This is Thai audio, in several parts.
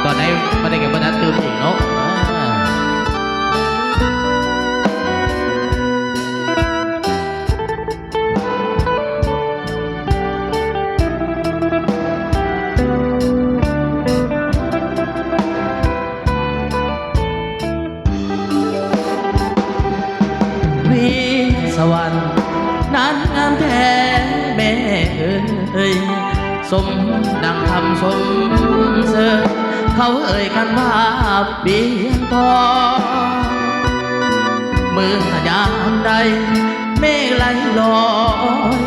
อนให้มาได้เก็บมาทัดตื่นอีกเนาะวิสวรรค์นั้นงามแท้แม่เอ้ยสมดังคำสมเสริญเขาเอ่ยกันว่าเบียงทองเมื่อยามใดเมฆไหลลอ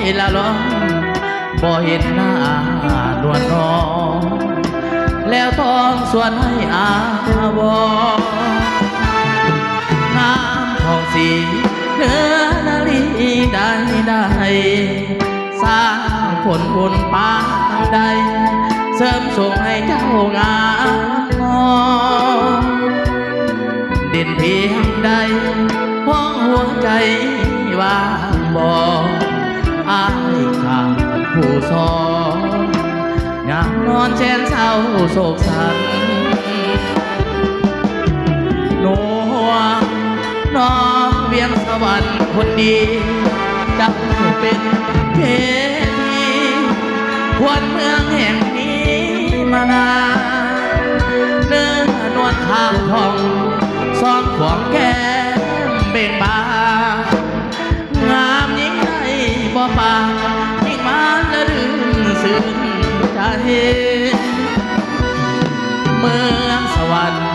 ยละล่องบ่เห็นหน้านวลน้องแล้วต้องส่วนให้อาวงามทองสีเนื้อนาลีได้สร้างผลบุญปางใดเสริมส่งให้เจ้างามงองเด่นเพียงใดห้องหัวใจว่างบ่อายข้างผู้สอนงามนอนแชนเศร้าโศกสันหนัวน้องเวียงสวรรค์คนดีจังเป็นเทพีควรเมืองแห่งนี้มานานเนื้อนวลทางทองซ้อมขวางแก้มเบ่งบานงามยิ่งได้บ่ปายิ่งมาและดึงซึ้งใจเมืองสวรรค์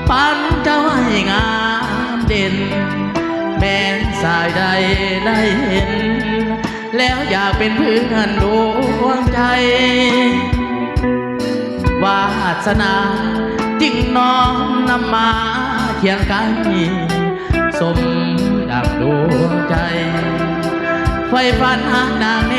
ปันเจ้าให้งามเด่นแม้นสายใดได้เห็นแล้วอยากเป็นเพื่อนดวงใจวาสนาจึงน้อมนำมาเคียงกันสมดังดวงใจไฟฝันหานางเน